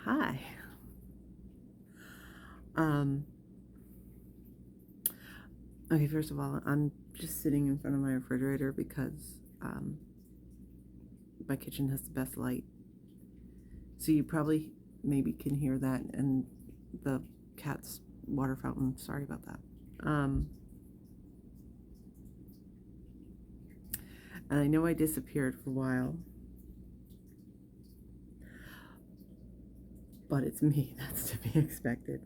Hi. Um, okay, first of all, I'm just sitting in front of my refrigerator because my kitchen has the best light. So you probably maybe can hear that and the cat's water fountain. Sorry about that. And I know I disappeared for a while, but it's me. That's to be expected.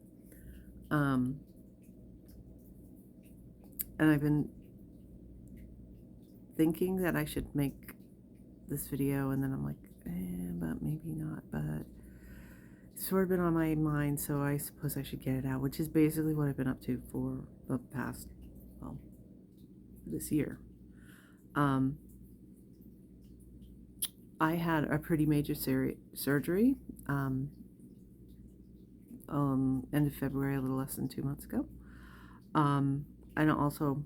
And I've been thinking that I should make this video, and then I'm like, but maybe not. But it's sort of been on my mind, so I suppose I should get it out, which is basically what I've been up to for the past, well, this year. I had a pretty major surgery end of February, a little less than 2 months ago. And also,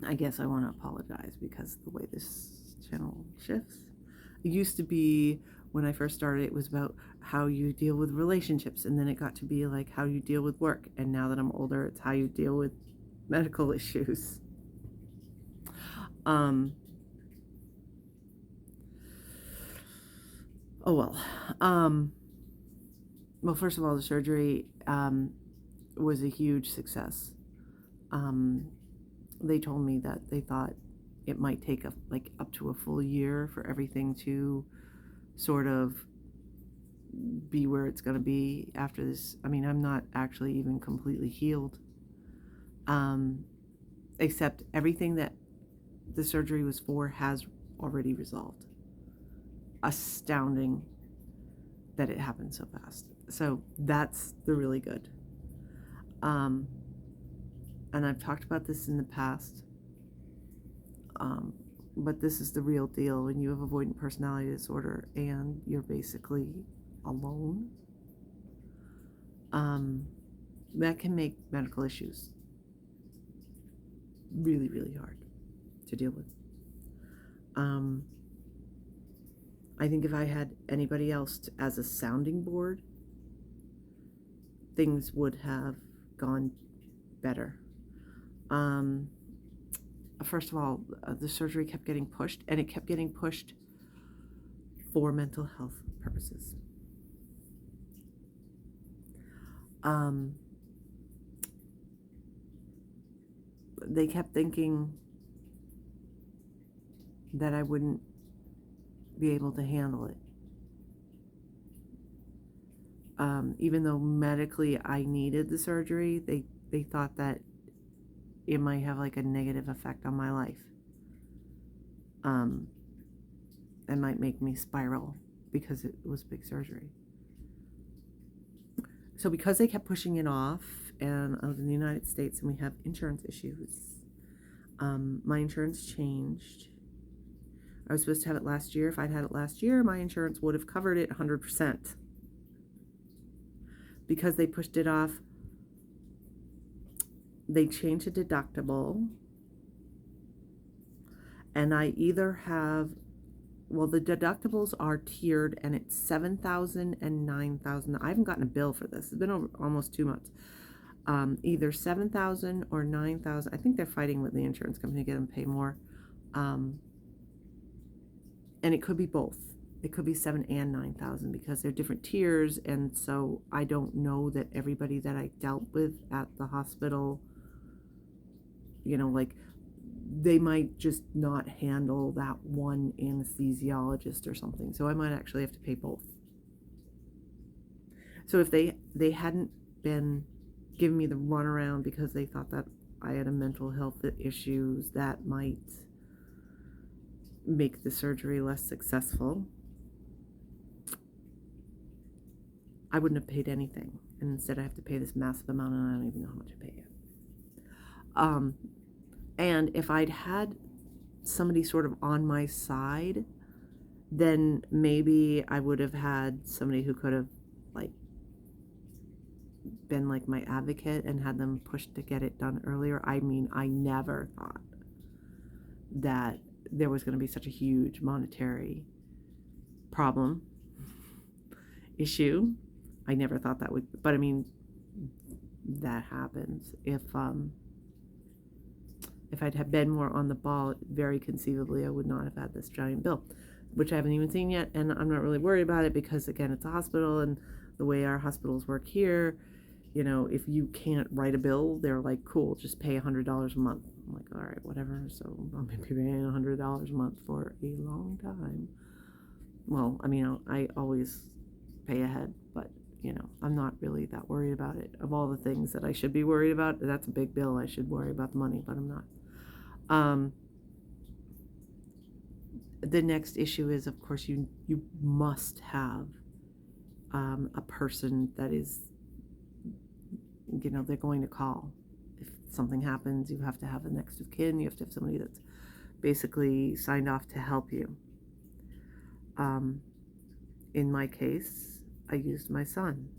I guess I want to apologize because the way this channel shifts. It used to be, when I first started, it was about how you deal with relationships, and then it got to be like how you deal with work, and now that I'm older, it's how you deal with medical issues. Oh well. Well, first of all, the surgery was a huge success. They told me that they thought it might take up to a full year for everything to sort of be where it's going to be after this. I mean, I'm not actually even completely healed, except everything that the surgery was for has already resolved. Astounding that it happened so fast. So that's the really good. And I've talked about this in the past, but this is the real deal. When you have avoidant personality disorder and you're basically alone, that can make medical issues really, really hard to deal with. I think if I had anybody else as a sounding board, things would have gone better. First of all, the surgery kept getting pushed, and it kept getting pushed for mental health purposes. They kept thinking that I wouldn't be able to handle it. Even though medically I needed the surgery, they thought that it might have like a negative effect on my life. It might make me spiral because it was big surgery. So because they kept pushing it off, and I was in the United States and we have insurance issues, my insurance changed. I was supposed to have it last year. If I'd had it last year, my insurance would have covered it 100%. Because they pushed it off, they changed the deductible, and I either have, well, the deductibles are tiered, and it's $7,000 and $9,000. I haven't gotten a bill for this. It's been over almost 2 months. Either $7,000 or $9,000. I think they're fighting with the insurance company to get them to pay more. And it could be both. It could be 7 and 9,000 because they're different tiers, and so I don't know that everybody that I dealt with at the hospital, like, they might just not handle that one anesthesiologist or something. So I might actually have to pay both. So if they hadn't been giving me the runaround because they thought that I had a mental health issues that might make the surgery less successful, I wouldn't have paid anything. And instead I have to pay this massive amount, and I don't even know how much I pay it. And if I'd had somebody sort of on my side, then maybe I would have had somebody who could have been like my advocate and had them pushed to get it done earlier. I mean, I never thought that there was going to be such a huge monetary problem issue. I never thought that would, but I mean, that happens. If I'd have been more on the ball, very conceivably, I would not have had this giant bill, which I haven't even seen yet. And I'm not really worried about it because, again, it's a hospital, and the way our hospitals work here, you know, if you can't write a bill, they're like, cool, just pay $100 a month. I'm like, all right, whatever. So I'm going to be paying $100 a month for a long time. Well, I mean, I always pay ahead, but, you know, I'm not really that worried about it. Of all the things that I should be worried about, that's a big bill. I should worry about the money, but I'm not. The next issue is, of course, you must have a person that is, you know, they're going to call. If something happens, you have to have a next of kin. You have to have somebody that's basically signed off to help you. In my case, I used my son.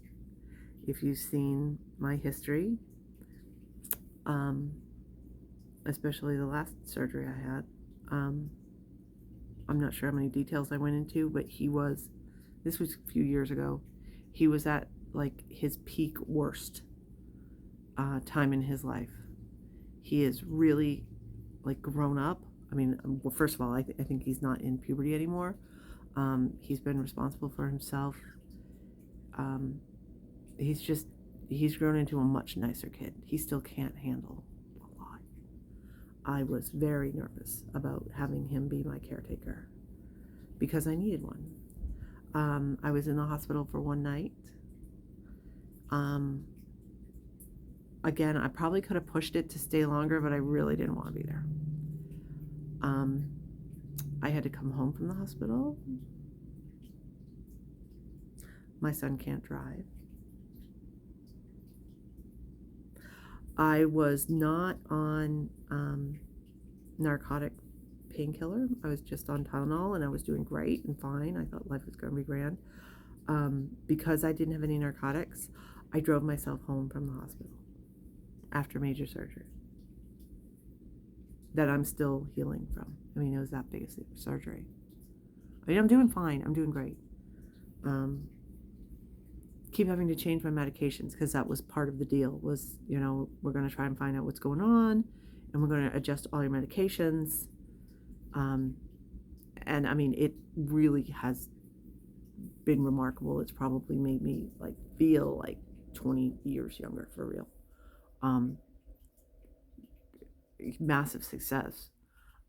If you've seen my history, especially the last surgery I had, I'm not sure how many details I went into, but this was a few years ago, he was at like his peak worst time in his life. He is really like grown up. I mean, well, first of all, I think he's not in puberty anymore. He's been responsible for himself. He's grown into a much nicer kid. He still can't handle a lot. I was very nervous about having him be my caretaker because I needed one. I was in the hospital for one night. Again, I probably could have pushed it to stay longer, but I really didn't want to be there. I had to come home from the hospital. My son can't drive. I was not on narcotic painkiller. I was just on Tylenol, and I was doing great and fine. I thought life was going to be grand. Because I didn't have any narcotics, I drove myself home from the hospital after major surgery that I'm still healing from. I mean, it was that big a surgery. I mean, I'm doing fine. I'm doing great. Keep having to change my medications because that was part of the deal was, you know, we're going to try and find out what's going on, and we're going to adjust all your medications. And I mean, it really has been remarkable. It's probably made me like feel like 20 years younger for real. Massive success.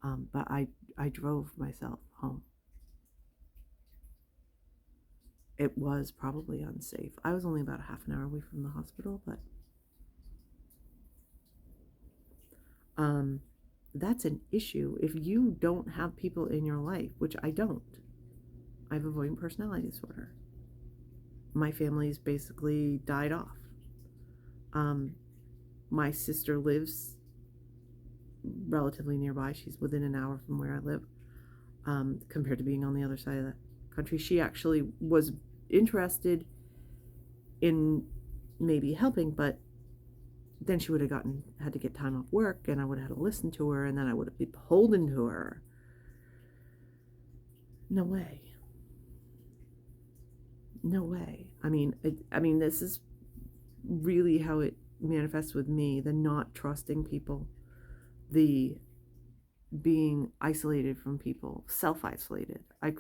But I drove myself home. It was probably unsafe. I was only about a half an hour away from the hospital, but that's an issue. If you don't have people in your life, which I don't, I have avoidant personality disorder. My family's basically died off. My sister lives relatively nearby. She's within an hour from where I live, compared to being on the other side of the country. She actually was interested in maybe helping, but then she would have had to get time off work, and I would have had to listen to her, and then I would have been beholden to her. No way. No way. I mean, this is really how it manifests with me, the not trusting people, the being isolated from people, self-isolated. I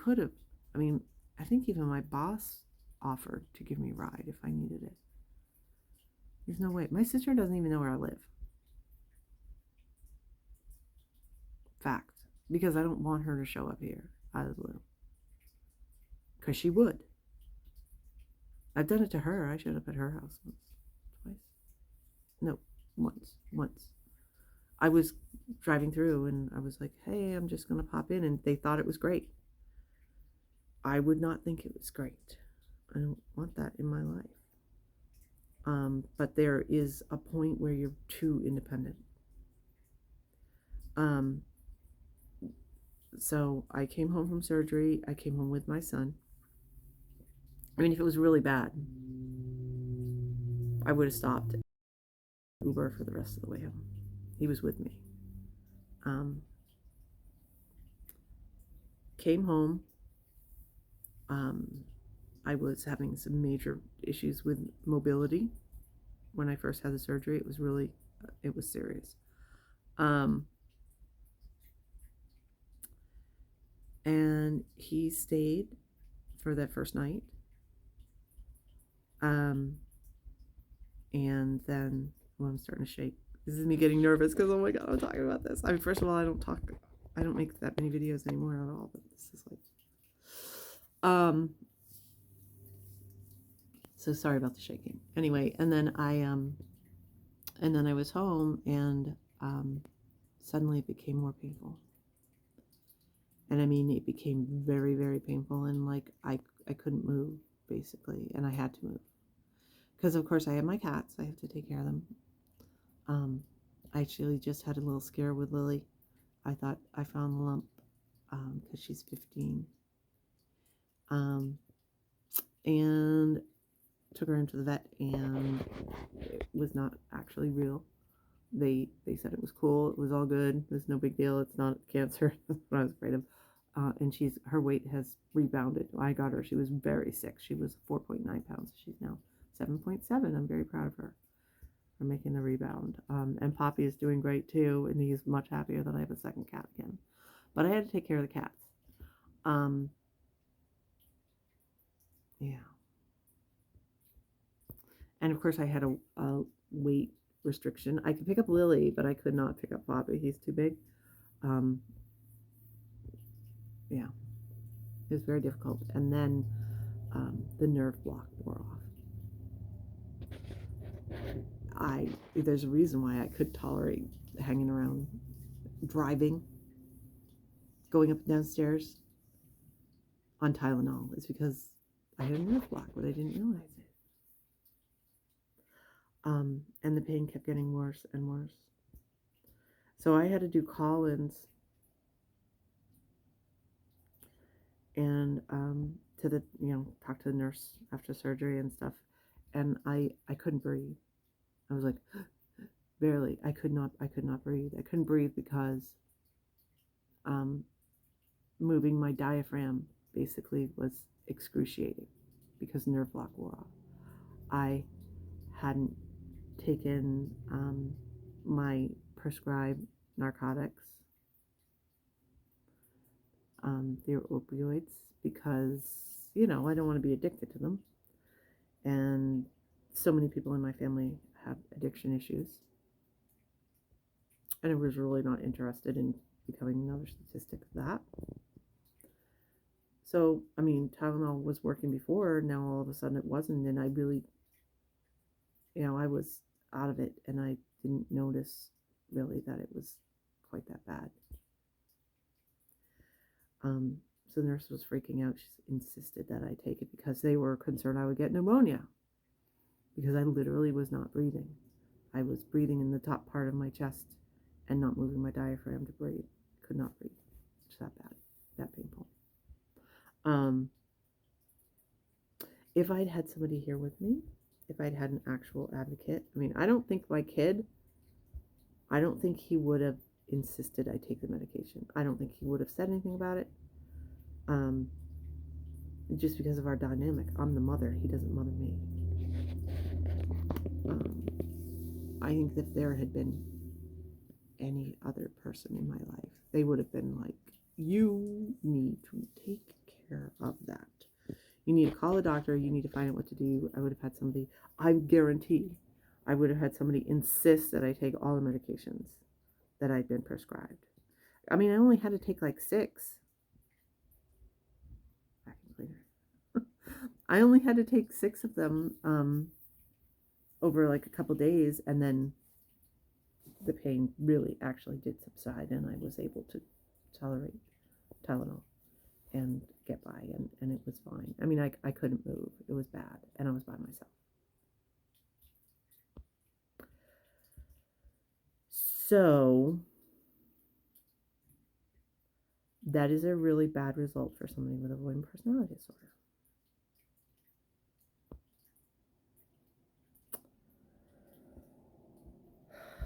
think even my boss offered to give me a ride if I needed it. There's no way. My sister doesn't even know where I live. Fact. Because I don't want her to show up here out of the blue. Because she would. I've done it to her. I showed up at her house once, twice. No, once. I was driving through and I was like, hey, I'm just going to pop in. And they thought it was great. I would not think it was great. I don't want that in my life. But there is a point where you're too independent. So I came home from surgery. I came home with my son. I mean, if it was really bad, I would have stopped Uber for the rest of the way home. He was with me. Came home. I was having some major issues with mobility when I first had the surgery. It was serious. Um, and he stayed for that first night. Um, and then, well, I'm starting to shake. This is me getting nervous because, oh my God, I'm talking about this. I mean, first of all, I don't make that many videos anymore at all, but this is like, so sorry about the shaking. Anyway, and then I was home, and suddenly it became more painful. And I mean, it became very, very painful, and like I couldn't move basically, and I had to move because of course I have my cats. I have to take care of them. I actually just had a little scare with Lily. I thought I found the lump because she's 15, and took her into the vet, and it was not actually real. They said it was cool. It was all good. It was no big deal. It's not cancer. That's what I was afraid of. And her weight has rebounded. I got her. She was very sick. She was 4.9 pounds. She's now 7.7. I'm very proud of her for making the rebound. And Poppy is doing great too, and he's much happier that I have a second cat again. But I had to take care of the cats. Yeah. And of course, I had a weight restriction. I could pick up Lily, but I could not pick up Poppy. He's too big. Yeah, it was very difficult. And then the nerve block wore off. There's a reason why I could tolerate hanging around, driving, going up and down stairs on Tylenol. It's because I had a nerve block, but I didn't realize it. And the pain kept getting worse and worse. So I had to do call-ins and to the, talk to the nurse after surgery and stuff. And I couldn't breathe. I was like, barely. I could not breathe. I couldn't breathe because moving my diaphragm basically was excruciating because nerve block wore off. I hadn't taken my prescribed narcotics, the opioids, because, I don't want to be addicted to them. And so many people in my family have addiction issues. And I was really not interested in becoming another statistic of that. So, I mean, Tylenol was working before, now all of a sudden it wasn't, and I really, I was out of it, and I didn't notice really that it was quite that bad. So the nurse was freaking out. She insisted that I take it because they were concerned I would get pneumonia, because I literally was not breathing. I was breathing in the top part of my chest and not moving my diaphragm to breathe. Could not breathe. It's that bad, that painful. If I'd had somebody here with me, if I'd had an actual advocate, I mean, I don't think he would have insisted I take the medication. I don't think he would have said anything about it. Just because of our dynamic. I'm the mother. He doesn't mother me. I think that if there had been any other person in my life, they would have been like, you need to take care of that. You need to call a doctor. You need to find out what to do. I would have had somebody, I guarantee, I would have had somebody insist that I take all the medications that I'd been prescribed. I mean, I only had to take like 6. I only had to take 6 of them over like a couple days, and then the pain really actually did subside, and I was able to tolerate Tylenol and get by, and it was fine. I mean, I couldn't move. It was bad, and I was by myself. So that is a really bad result for somebody with avoidant personality disorder.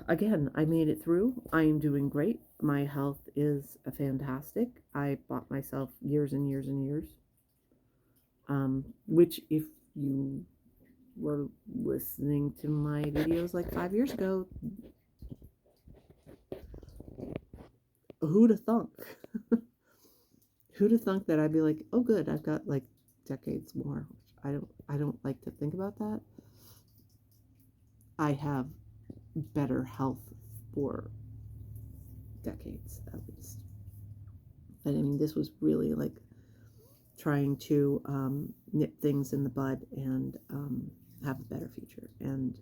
Again, I made it through. I am doing great. My health is fantastic. I bought myself years and years and years Which if you were listening to my videos like 5 years ago, who'd have thunk? Who'd have thunk that I'd be like, oh good, I've got like decades more. I don't like to think about that. I have better health for decades at least. And I mean, this was really like trying to nip things in the bud and have a better future. And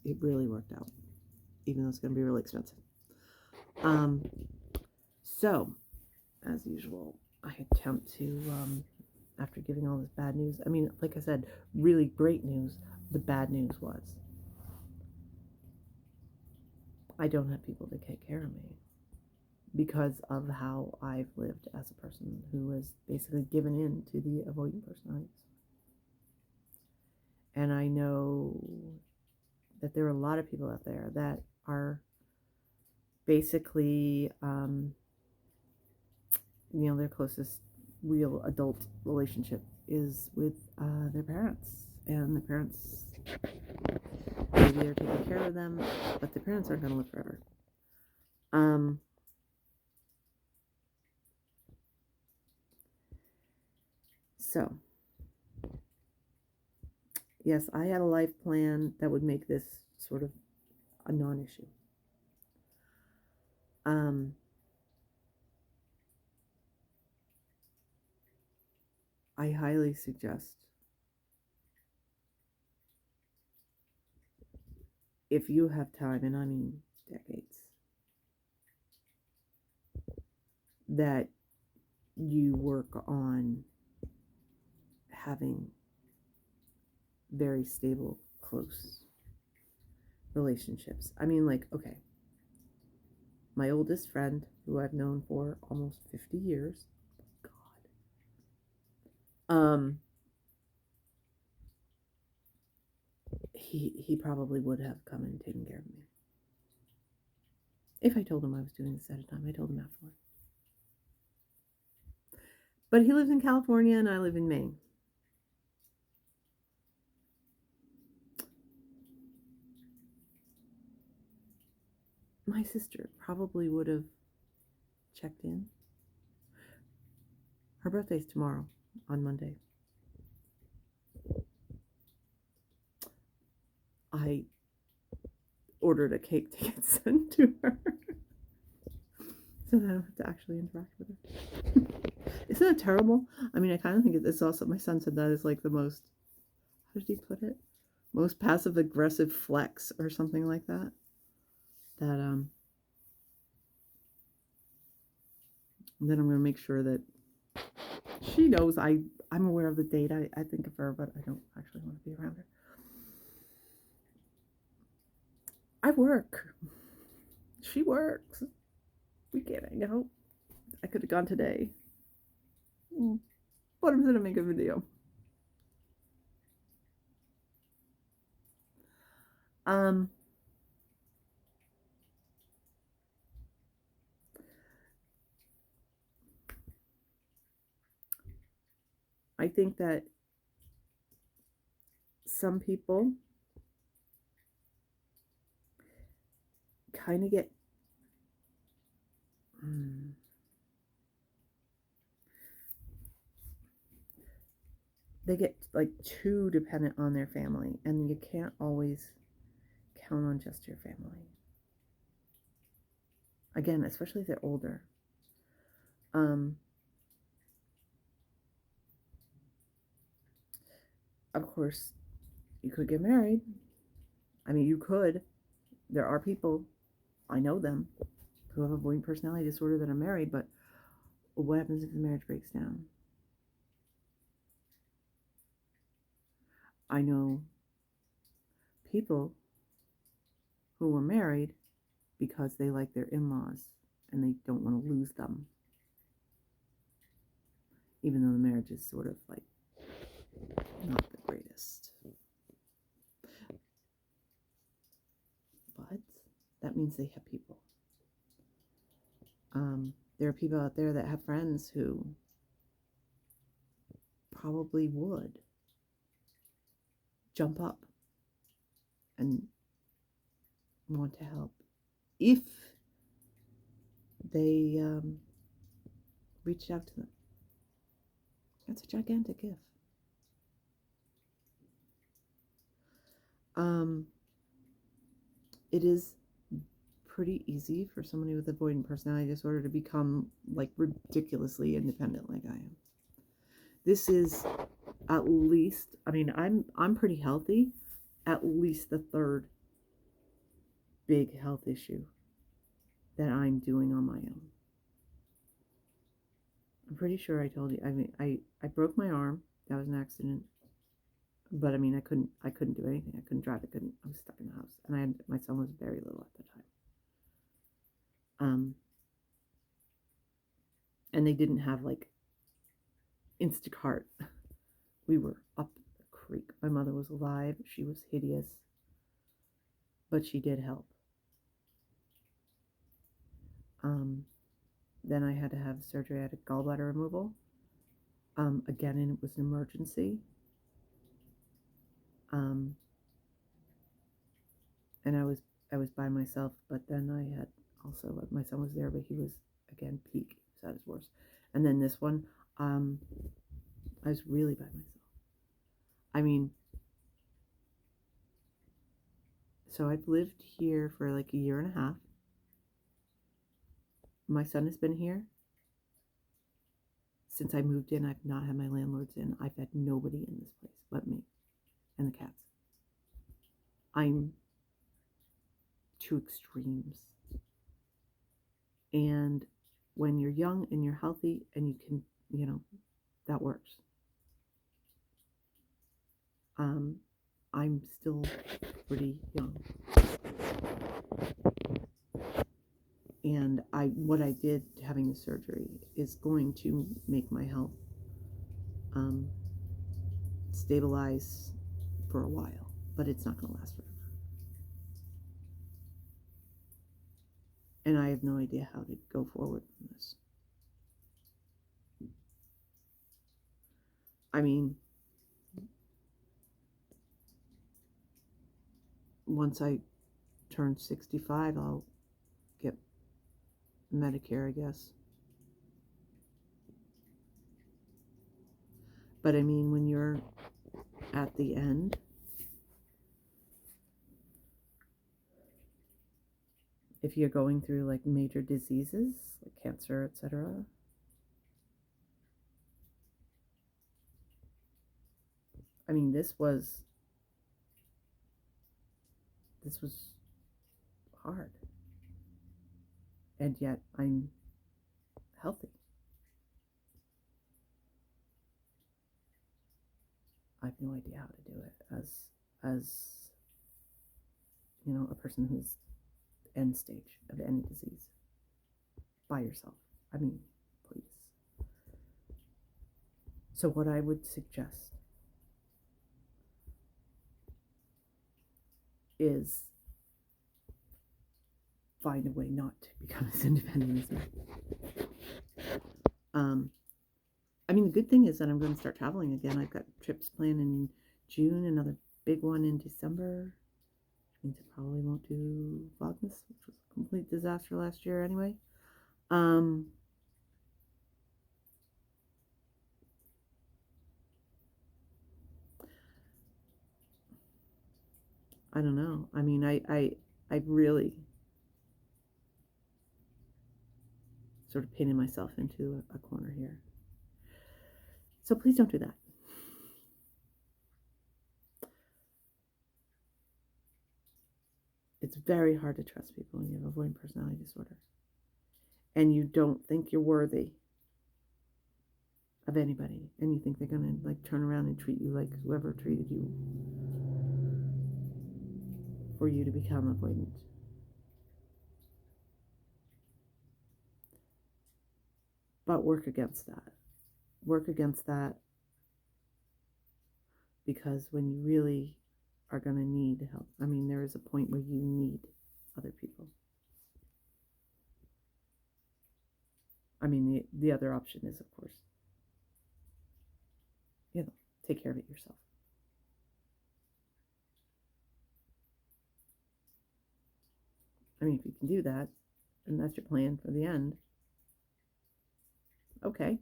it really worked out, even though it's going to be really expensive. So, as usual, I attempt to, after giving all this bad news, I mean, like I said, really great news. The bad news was I don't have people to take care of me because of how I've lived as a person who has basically given in to the avoidant personalities. And I know that there are a lot of people out there that are basically, their closest real adult relationship is with their parents. And the parents, maybe they're taking care of them, but the parents aren't going to live forever. So, yes, I had a life plan that would make this sort of a non-issue. I highly suggest, if you have time, and I mean decades, that you work on having very stable, close relationships. I mean, like, okay, my oldest friend, who I've known for almost 50 years, God, he probably would have come and taken care of me. If I told him I was doing this at a time, I told him afterward. But he lives in California and I live in Maine. My sister probably would have checked in. Her birthday's tomorrow, on Monday. I ordered a cake to get sent to her so that I don't have to actually interact with her. Isn't that terrible? I mean, I kind of think it's also, my son said that is like the most, how did he put it? Most passive aggressive flex or something like that. That, and then I'm going to make sure that she knows I'm aware of the date. I think of her, but I don't actually want to be around her. I work. She works. We can't hang out. I could have gone today. But I'm going to make a video. I think that some people kind of get they get like too dependent on their family, and you can't always count on just your family. Again, especially if they're older. Of course, you could get married. I mean, you could. There are people, I know them, who have avoidant personality disorder that are married, but what happens if the marriage breaks down? I know people who were married because they like their in-laws and they don't want to lose them, even though the marriage is sort of like not the greatest. But that means they have people. There are people out there that have friends who probably would jump up and want to help if they reached out to them. That's a gigantic gift. It is pretty easy for somebody with avoidant personality disorder to become like ridiculously independent like I am. This is at least, I mean, I'm pretty healthy, at least the third big health issue that I'm doing on my own. I'm pretty sure I told you, I mean, I broke my arm. That was an accident. But I mean, I couldn't do anything. I couldn't drive. I was stuck in the house. And my son was very little at the time. And they didn't have like Instacart. We were up the creek. My mother was alive. She was hideous. But she did help. Then I had to have surgery. I had a gallbladder removal. Again, and it was an emergency. And I was by myself, but then I had also, my son was there, but he was, again, peak. He was at his worst. And then this one, I was really by myself. I mean, so I've lived here for like a year and a half. My son has been here. Since I moved in, I've not had my landlords in. I've had nobody in this place but me and the cats. I'm two extremes. And when you're young and you're healthy and you can, that works. I'm still pretty young. And what I did having the surgery is going to make my health stabilize for a while, but it's not going to last forever. And I have no idea how to go forward from this. I mean, once I turn 65, I'll get Medicare, I guess. But I mean, when you're at the end, if you're going through like major diseases, like cancer, etc., I mean, this was hard. And yet I'm healthy. I have no idea how to do it as a person who's end stage of any disease by yourself. I mean, please. So what I would suggest is find a way not to become as independent as me. I mean, the good thing is that I'm going to start traveling again. I've got trips planned in June, another big one in December, which means I probably won't do Vlogmas, which was a complete disaster last year anyway. I don't know. I mean, I really sort of painted myself into a corner here. So please don't do that. It's very hard to trust people when you have avoidant personality disorder. And you don't think you're worthy of anybody. And you think they're going to like turn around and treat you like whoever treated you for you to become avoidant. But work against that. Work against that, because when you really are going to need help, I mean, there is a point where you need other people. I mean, the other option is, of course, take care of it yourself. I mean, if you can do that, and that's your plan for the end, okay.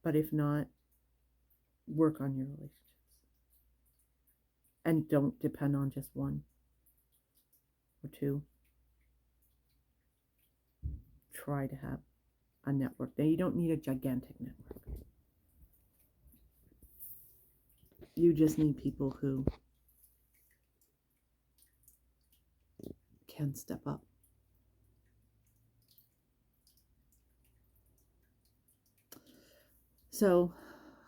But if not, work on your relationships. And don't depend on just one or two. Try to have a network. Now, you don't need a gigantic network. You just need people who can step up. So,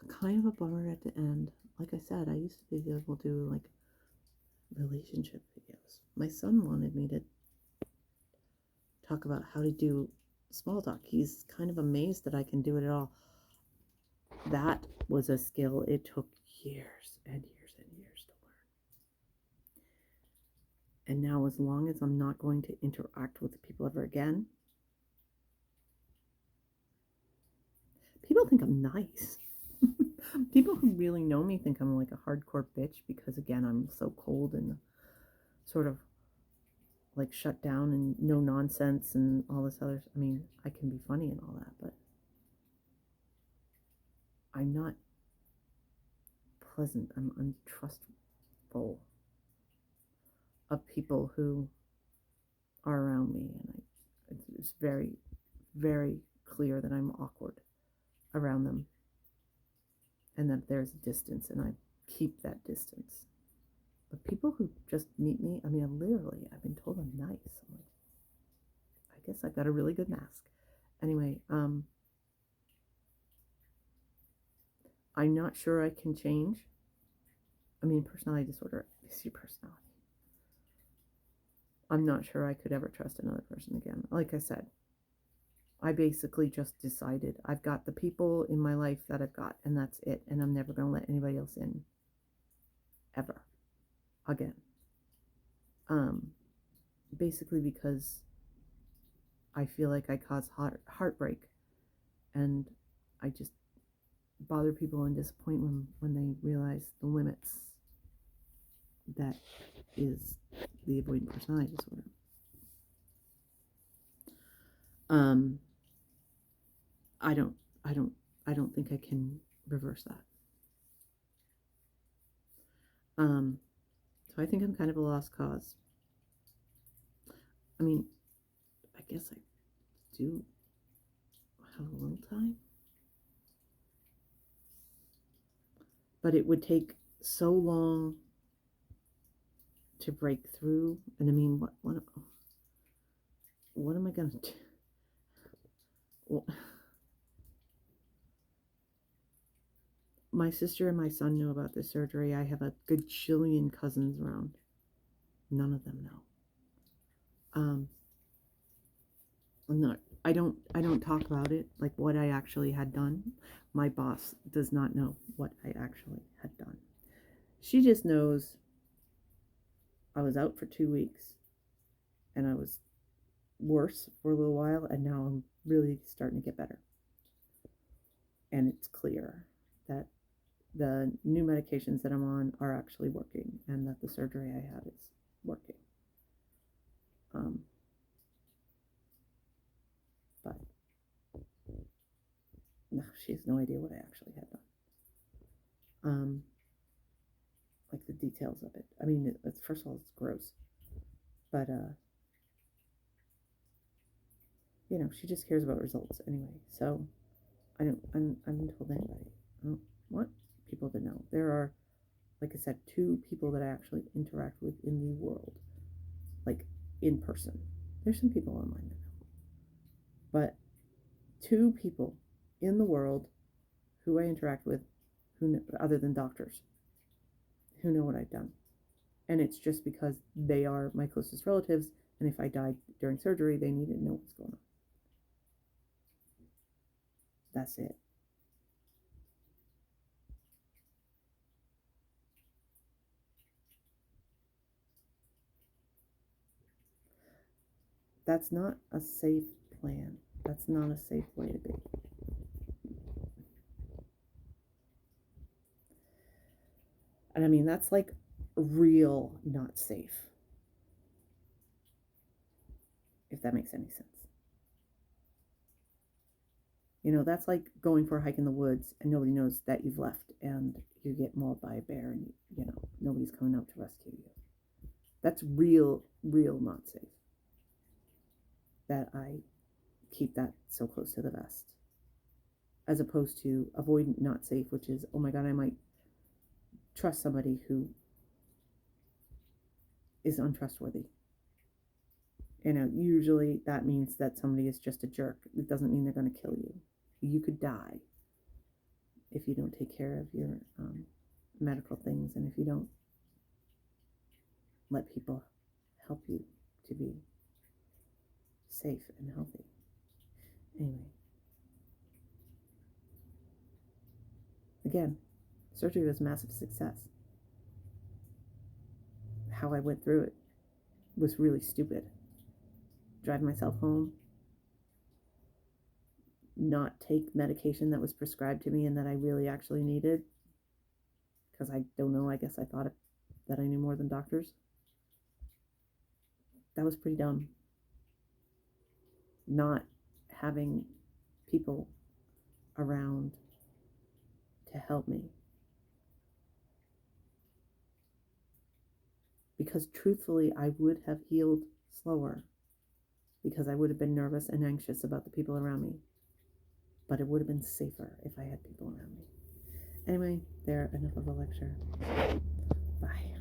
kind of a bummer at the end. Like I said, I used to be able to do like relationship videos. My son wanted me to talk about how to do small talk. He's kind of amazed that I can do it at all. That was a skill it took years and years and years to learn. And now, as long as I'm not going to interact with people ever again, people think I'm nice. People who really know me think I'm like a hardcore bitch because, again, I'm so cold and sort of like shut down and no nonsense and all this other. I mean, I can be funny and all that, but I'm not pleasant. I'm untrustful of people who are around me, and it's very, very clear that I'm awkward around them, and that there's a distance, and I keep that distance. But people who just meet me, I mean, I've been told I'm nice. I'm like, I guess I've got a really good mask. Anyway, I'm not sure I can change. I mean, personality disorder is your personality. I'm not sure I could ever trust another person again. Like I said, I basically just decided I've got the people in my life that I've got, and that's it. And I'm never going to let anybody else in ever again. Basically because I feel like I cause heartbreak, and I just bother people and disappoint them when they realize the limits that is the avoidant personality disorder. I don't think I can reverse that. So I think I'm kind of a lost cause. I mean, I guess I do have a little time, but it would take so long to break through. And I mean, what am I going to do? Well, my sister and my son know about this surgery. I have a good jillion cousins around. None of them know. I don't talk about it, like what I actually had done. My boss does not know what I actually had done. She just knows I was out for 2 weeks and I was worse for a little while, and now I'm really starting to get better. And it's clear that the new medications that I'm on are actually working, and that the surgery I had is working. But no, she has no idea what I actually had done. Like the details of it. I mean, it's first of all, it's gross, but you know, she just cares about results anyway. So I haven't told anybody. I don't want people to know. There are, like I said, 2 people that I actually interact with in the world, like in person. There's some people online that know, but 2 people in the world who I interact with, who other than doctors, who know what I've done, and it's just because they are my closest relatives. And if I died during surgery, they needed to know what's going on. That's it. That's not a safe plan. That's not a safe way to be. And I mean, that's like real not safe, if that makes any sense. You know, that's like going for a hike in the woods and nobody knows that you've left and you get mauled by a bear and, you know, nobody's coming out to rescue you. That's real, real not safe. That I keep that so close to the vest. As opposed to avoidant not safe, which is, oh my God, I might trust somebody who is untrustworthy. You know, usually that means that somebody is just a jerk. It doesn't mean they're going to kill you. You could die if you don't take care of your medical things and if you don't let people help you to be safe and healthy. Anyway, again, surgery was a massive success. How I went through it was really stupid. Drive myself home, not take medication that was prescribed to me and that I really actually needed, because I don't know, I guess I thought that I knew more than doctors. That was pretty dumb. Not having people around to help me. Because truthfully, I would have healed slower because I would have been nervous and anxious about the people around me. But it would have been safer if I had people around me. Anyway, there, enough of a lecture. Bye.